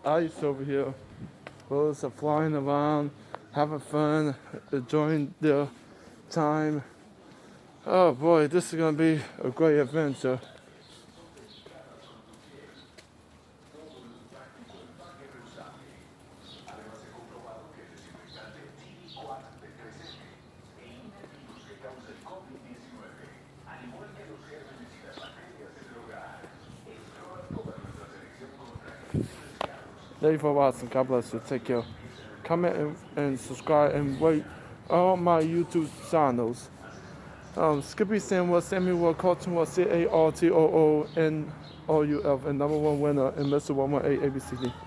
Ice over here. Birds are flying around, having fun, enjoying their time. Oh boy, this is gonna be a great adventure. Thank you for watching. God bless you. Take care. Comment and subscribe and rate all my YouTube channels. Skippy Sam was Sammie World Cartoon was CARTOONOUF and #1 winner and Mr. 118 ABCD.